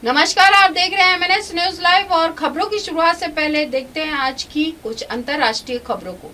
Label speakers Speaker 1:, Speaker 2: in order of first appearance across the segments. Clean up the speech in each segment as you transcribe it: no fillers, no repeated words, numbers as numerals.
Speaker 1: नमस्कार, आप देख रहे हैं एमएनएस न्यूज लाइव और खबरों की शुरुआत से पहले देखते हैं आज की कुछ अंतर्राष्ट्रीय खबरों को।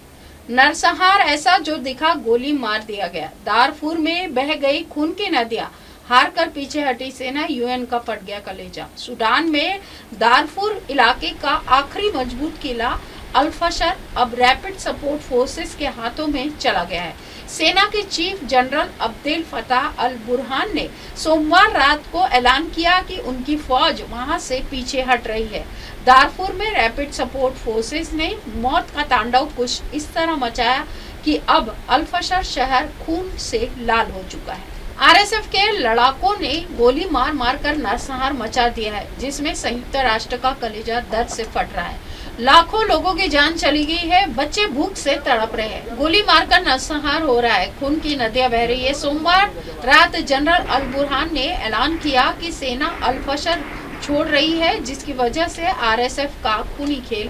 Speaker 1: नरसंहार ऐसा जो दिखा, गोली मार दिया गया। दारफूर में बह गई खून की नदियां, हार कर पीछे हटी सेना, यूएन का फट गया कलेजा। सूडान में दारफूर इलाके का आखिरी मजबूत किला अल-फशर अब रैपिड सपोर्ट फोर्सेस के हाथों में चला गया है। सेना के चीफ जनरल अब्देल फताह अल बुरहान ने सोमवार रात को ऐलान किया कि उनकी फौज वहां से पीछे हट रही है। दारफूर में रैपिड सपोर्ट फोर्सेस ने मौत का तांडव कुछ इस तरह मचाया कि अब अल-फशर शहर खून से लाल हो चुका है। आरएसएफ के लड़ाकों ने गोली मार मार कर नरसंहार मचा दिया है, जिसमें संयुक्त राष्ट्र का कलेजा दर्द से फट रहा है। लाखों लोगों की जान चली गई है, बच्चे भूख से तड़प रहे हैं। गोली मारकर नरसंहार हो रहा है, खून की नदियां बह रही है। सोमवार रात जनरल अल बुरहान ने ऐलान किया कि सेना अल-फशर छोड़ रही है, जिसकी वजह से आरएसएफ का खूनी खेल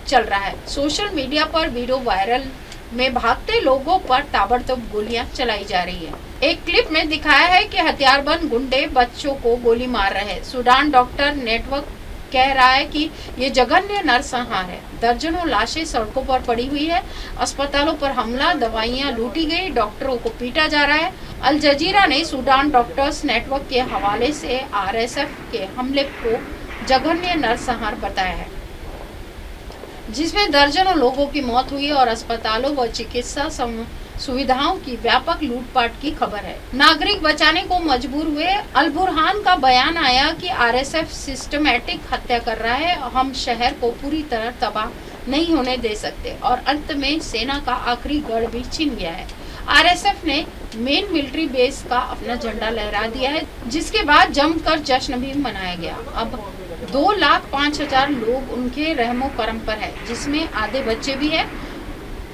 Speaker 1: चल रहा है। सोशल मीडिया पर वीडियो वायरल में भागते लोगों पर ताबड़तोड़ गोलियां चलाई जा रही है। एक क्लिप में दिखाया है कि हथियारबंद गुंडे बच्चों को गोली मार रहे हैं। सूडान डॉक्टर नेटवर्क कह रहा है कि ये जघन्य नरसंहार है। दर्जनों लाशें सड़कों पर पड़ी हुई है, अस्पतालों पर हमला, दवाइयां लूटी गई, डॉक्टरों को पीटा जा रहा है। अल जजीरा ने सूडान डॉक्टर्स नेटवर्क के हवाले से आरएसएफ के हमले को जघन्य नरसंहार बताया है, जिसमें दर्जनों लोगों की मौत हुई और अस्पतालों व चिकित्सा सुविधाओं की व्यापक लूटपाट की खबर है। नागरिक बचाने को मजबूर हुए। अल बुरहान का बयान आया कि आरएसएफ सिस्टमैटिक हत्या कर रहा है, हम शहर को पूरी तरह तबाह नहीं होने दे सकते, और अंत में सेना का आखिरी गढ़ भी छिन गया है। आरएसएफ ने मेन मिलिट्री बेस का अपना झंडा लहरा दिया है, जिसके बाद जमकर जश्न भी मनाया गया। अब 2,05,000 लोग उनके रहमो करम पर है, जिसमें आधे बच्चे भी है।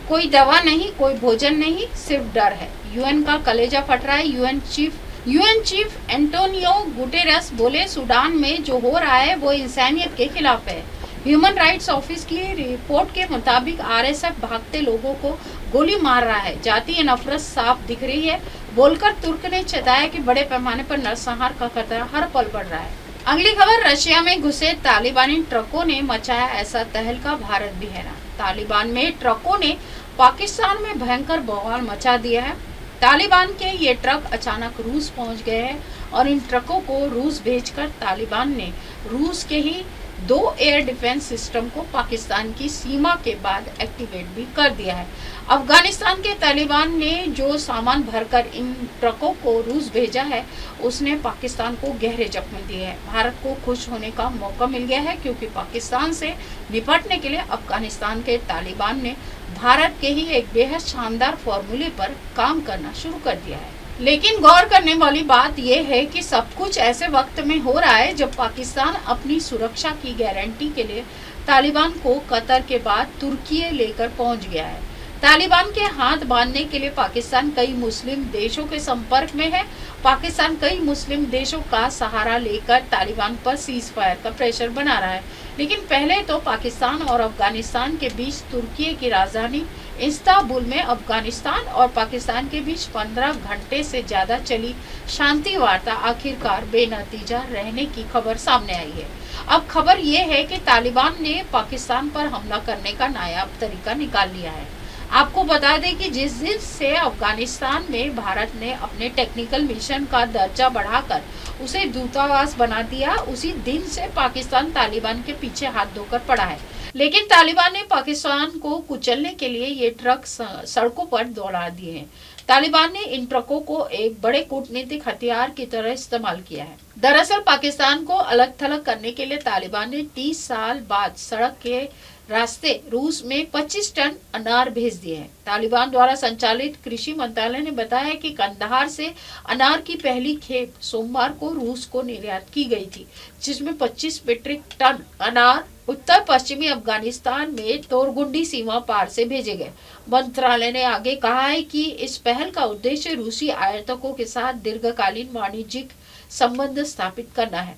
Speaker 1: कोई दवा नहीं, कोई भोजन नहीं, सिर्फ डर है। यूएन का कलेजा फट रहा है। यूएन चीफ एंटोनियो गुटेरस बोले, सूडान में जो हो रहा है वो इंसानियत के खिलाफ है। ह्यूमन राइट्स ऑफिस की रिपोर्ट के मुताबिक आरएसएफ भागते लोगों को गोली मार रहा है। जातीय नफरत साफ दिख रही है। बोलकर तुर्क ने चेताया कि बड़े पैमाने पर नरसंहार का खतरा हर पल बढ़ रहा है। अगली खबर, रशिया में घुसे तालिबानी ट्रकों ने मचाया ऐसा तहलका, भारत भी हैरान। तालिबान में ट्रकों ने पाकिस्तान में भयंकर बवाल मचा दिया है। तालिबान के ये ट्रक अचानक रूस पहुंच गए हैं और इन ट्रकों को रूस भेजकर तालिबान ने रूस के ही 2 एयर डिफेंस सिस्टम को पाकिस्तान की सीमा के बाद एक्टिवेट भी कर दिया है। अफगानिस्तान के तालिबान ने जो सामान भरकर इन ट्रकों को रूस भेजा है, उसने पाकिस्तान को गहरे जख्म दिए हैं। भारत को खुश होने का मौका मिल गया है, क्योंकि पाकिस्तान से निपटने के लिए अफगानिस्तान के तालिबान ने भारत के ही एक बेहद शानदार फॉर्मूले पर काम करना शुरू कर दिया है। लेकिन गौर करने वाली बात यह है कि सब कुछ ऐसे वक्त में हो रहा है जब पाकिस्तान अपनी सुरक्षा की गारंटी के लिए तालिबान को कतर के बाद तुर्की लेकर पहुंच गया है। तालिबान के हाथ बांधने के लिए पाकिस्तान कई मुस्लिम देशों के संपर्क में है। पाकिस्तान कई मुस्लिम देशों का सहारा लेकर तालिबान पर सीज फायर का प्रेशर बना रहा है। लेकिन पहले तो पाकिस्तान और अफगानिस्तान के बीच तुर्की की राजधानी इस्तांबुल में अफगानिस्तान और पाकिस्तान के बीच 15 घंटे से ज्यादा चली शांति वार्ता आखिरकार बेनतीजा रहने की खबर सामने आई है। अब खबर ये है कि तालिबान ने पाकिस्तान पर हमला करने का नायाब तरीका निकाल लिया है। आपको बता दें कि जिस दिन से अफगानिस्तान में भारत ने अपने टेक्निकल मिशन का दर्जा बढ़ाकर उसे दूतावास बना दिया, उसी दिन से पाकिस्तान तालिबान के पीछे हाथ धोकर पड़ा है। लेकिन तालिबान ने पाकिस्तान को कुचलने के लिए ये ट्रक सड़कों पर दौड़ा दिए हैं। तालिबान ने इन ट्रकों को एक बड़े कूटनीतिक हथियार की तरह इस्तेमाल किया है। दरअसल पाकिस्तान को अलग थलग करने के लिए तालिबान ने 30 साल बाद सड़क के रास्ते रूस में 25 टन अनार भेज दिए हैं। तालिबान द्वारा संचालित कृषि मंत्रालय ने बताया कि कंधार से अनार की पहली खेप सोमवार को रूस को निर्यात की गई थी, जिसमें 25 मीट्रिक टन अनार उत्तर पश्चिमी अफगानिस्तान में तोरगुंडी सीमा पार से भेजे गए। मंत्रालय ने आगे कहा है कि इस पहल का उद्देश्य रूसी आयातकों के साथ दीर्घकालीन वाणिज्यिक संबंध स्थापित करना है।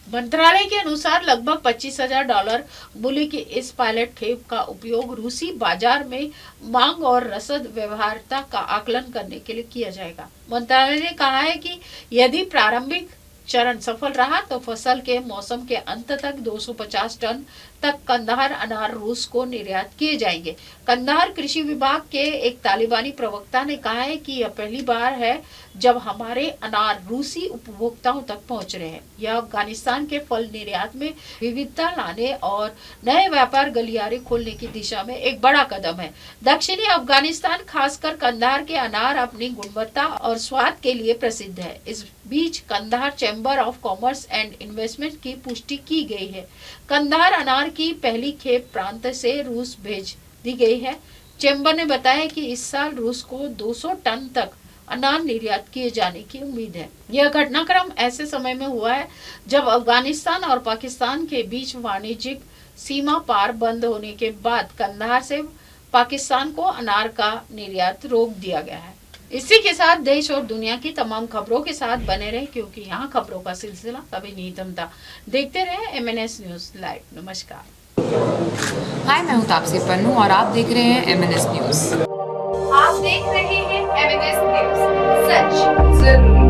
Speaker 1: मंत्रालय के अनुसार लगभग $25,000 मूल्य की इस पायलट खेप का उपयोग रूसी बाजार में मांग और रसद व्यवहार्यता का आकलन करने के लिए किया जाएगा। मंत्रालय ने कहा है कि यदि प्रारंभिक चरण सफल रहा तो फसल के मौसम के अंत तक 250 टन तक कंधार अनार रूस को निर्यात किए जाएंगे। कंधार कृषि विभाग के एक तालिबानी प्रवक्ता ने कहा है कि यह पहली बार है जब हमारे अनार रूसी उपभोक्ताओं तक पहुंच रहे हैं। यह अफगानिस्तान के फल निर्यात में विविधता लाने और नए व्यापार गलियारे खोलने की दिशा में एक बड़ा कदम है। दक्षिणी अफगानिस्तान खासकर कंधार के अनार अपनी गुणवत्ता और स्वाद के लिए प्रसिद्ध है। इस बीच Kandahar chamber of commerce and investment की पुष्टि की गई है। कंधार अनार की पहली खेप प्रांत से रूस भेज दी गई है। चैम्बर ने बताया कि इस साल रूस को 200 टन तक अनार निर्यात किए जाने की उम्मीद है। यह घटनाक्रम ऐसे समय में हुआ है जब अफगानिस्तान और पाकिस्तान के बीच वाणिज्यिक सीमा पार बंद होने के बाद कंधार से पाकिस्तान को अनार का निर्यात रोक दिया गया है। इसी के साथ देश और दुनिया की तमाम खबरों के साथ बने रहे, क्योंकि यहाँ खबरों का सिलसिला कभी नहीं थमता। देखते रहे MNS न्यूज लाइव। नमस्कार।
Speaker 2: हाय, मैं हूँ तापसी पन्नू और आप देख रहे हैं MNS न्यूज।
Speaker 3: आप देख रहे हैं MNS न्यूज, सच जरूर।